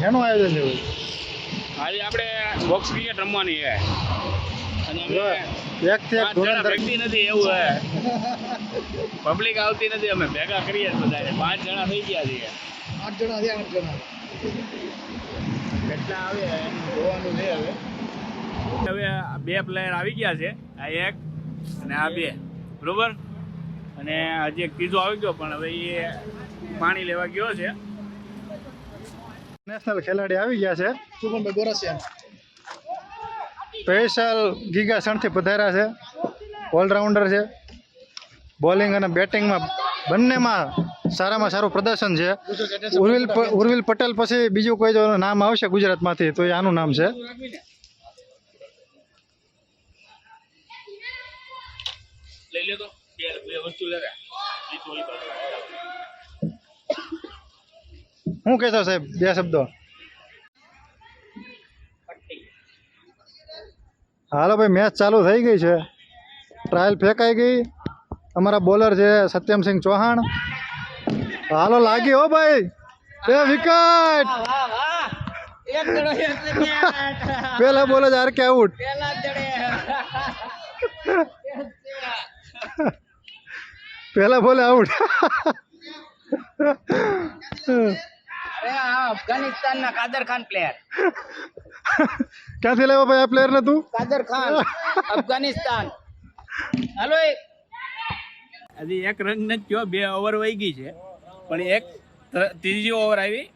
શેનું આયોજન છે? આજે આપણે બોક્સ ક્રિકેટ રમવાની છે અને એક થી એક વ્યક્તિ નથી એવું છે, પબ્લિક આવતી નથી, અમે ભેગા કરીએ બધા 5 જણા થઈ ગયા છીએ. 8 જણા છે. 8 જણા કેટલા આવે એનું જોવાનું છે. હવે 2 પ્લેયર આવી ગયા છે, આ એક અને આ 2, બરોબર. અને હજી એક ત્રીજો આવી ગયો પણ હવે એ પાણી લેવા ગયો છે. નેશનલ ખેલાડી આવી ગયા છે. સુગમભાઈ ગોરસિયા સ્પેશિયલ ગીગાસણથી પધાર્યા છે. ઓલરાઉન્ડર છે. બોલિંગ અને બેટિંગમાં બંનેમાં સારામાં સારું પ્રદર્શન છે. ઉર્વિલ પટેલ પછી બીજું કોઈ જો નામ આવશે ગુજરાતમાંથી તો એ આનું નામ છે. લઈ લે તો બે વસ્તુ લે. શું કહેશો સાહેબ, 2 શબ્દો? હાલો ભાઈ, મેચ ચાલુ થઈ ગઈ છે. ટ્રાયલ ફેંકાઈ ગઈ. અમારા બોલર છે સત્યમસિંહ ચૌહાણ. હાલો લાગી હો ભાઈ, 2 વિકેટ. પેલા બોલે જ આરકે આઉટ. પેલા બોલે આઉટ. અફઘાનિસ્તાનના કાદર ખાન પ્લેયર. ક્યાંથી લેવો ભાઈ આ પ્લેયર ને તું? કાદર ખાન, અફઘાનિસ્તાન. હાલો હજી એક રન નથી થયો, 2 ઓવર વહી ગઈ છે, પણ એક ત્રીજી ઓવર આવી,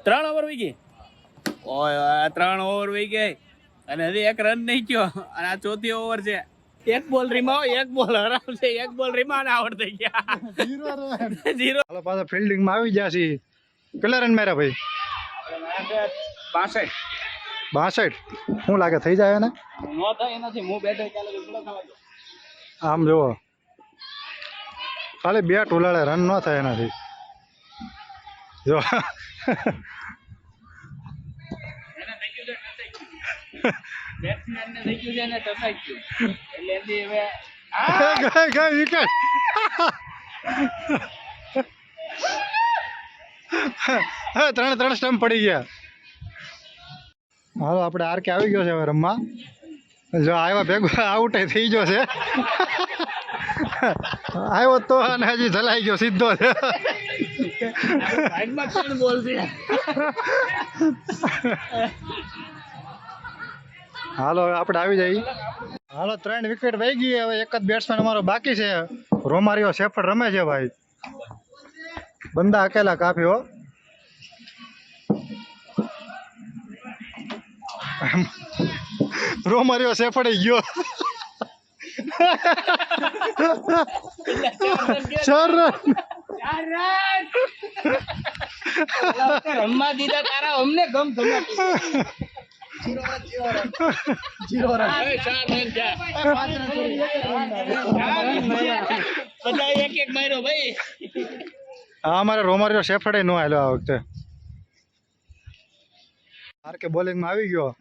3 ઓવર વહી ગઈ. ઓય 3 ઓવર વહી ગઈ અને હજી એક રન નહીં થયો અને આ 4થી ઓવર છે. એક બોલ રીમાવો, એક બોલ હરાવ છે, એક બોલ રીમા અને આઉટ થઈ ગયા. 0. હાલો પાછા ફિલ્ડિંગમાં આવી ગયા છીએ. કેટલા રન માર્યા ભાઈ? 65. 62. શું લાગે થઈ જાય ને? નો થાય નથી, હું બેઠો ચાલે આમ જુઓ, ખાલી બેટ ઉલાડે, રન ન થાય એનાથી. જો બેટ્સમેનને થઈ ગયું છે ને ટસાઈ ગયું એટલે એથી હવે ગઈ વિકેટ. હા, 3 સ્ટમ્પ પડી ગયા. હાલો આપણે આરકે આવી ગયો છે હવે રમવા. જો આવ્યા ભેગો આઉટ થઈ ગયો છે. આવ્યો તો અને હજી ઝલાઈ ગયો સીધો છે. સાઈડમાં કોણ બોલ છે? હાલો આપણે આવી જઈએ. હાલો 3 વિકેટ વહી ગઈ. હવે એક જ બેટ્સમેન અમારો બાકી છે. રોમારિયો શેફર્ડ રમે છે ભાઈ. બંદા અકેલા કાફી હો. રોમારિયો શેફર્ડ ગયો. 4 રન. રમવા દીધા તારા અમને ગમ ધમાકી. 0 રન. બધા એક માર્યો ભાઈ. હા, અમારે રોમારિયો શેફર્ડ નો આવેલો આ વખતે. આરકે બોલિંગમાં આવી ગયો.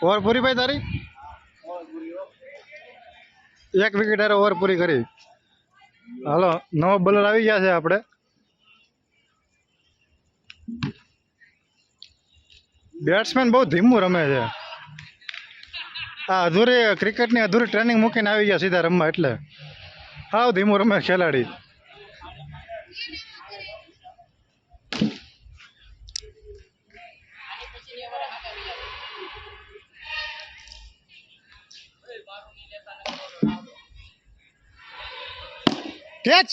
ઓવર પૂરી ભાઈ તારી? 1 વિકેટ હારે ઓવર પૂરી કરી. હાલો નવો બોલર આવી ગયા છે આપણે. બેટ્સમેન બહુ ધીમું રમે છે. આ અધૂરી ક્રિકેટની અધૂરી ટ્રેનિંગ મૂકીને આવી ગયા સીધા રમવા, એટલે હાવ ધીમું રમે ખેલાડી. કેચ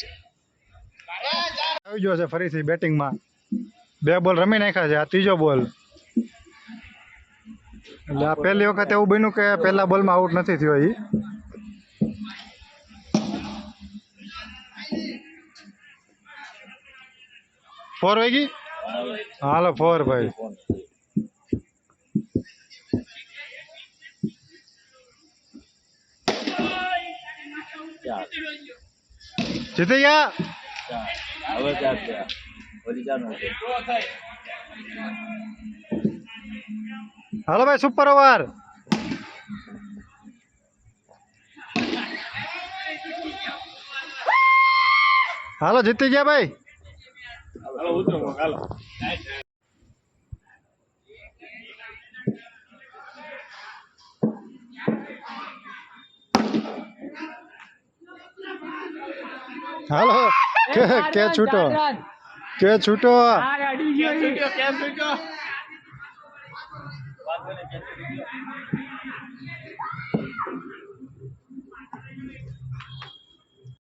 આવી ગયો છે ફરીથી બેટિંગમાં. 2 બોલ રમી નાખ્યા છે, આ ત્રીજો બોલ. એટલે આ પહેલી વખત એવું બન્યું કે પહેલા બોલમાં આઉટ નથી થયો. એ 4 વહી ગઈ. હાલો 4 ભાઈ. જીતી ગયા. હાલો ભાઈ, સુપર ઓવર. હાલો જીતી ગયા ભાઈ. હાલો ઉતરો હાલો. હાલો કે છૂટો કે છૂટો. કેમ છૂટ્યો?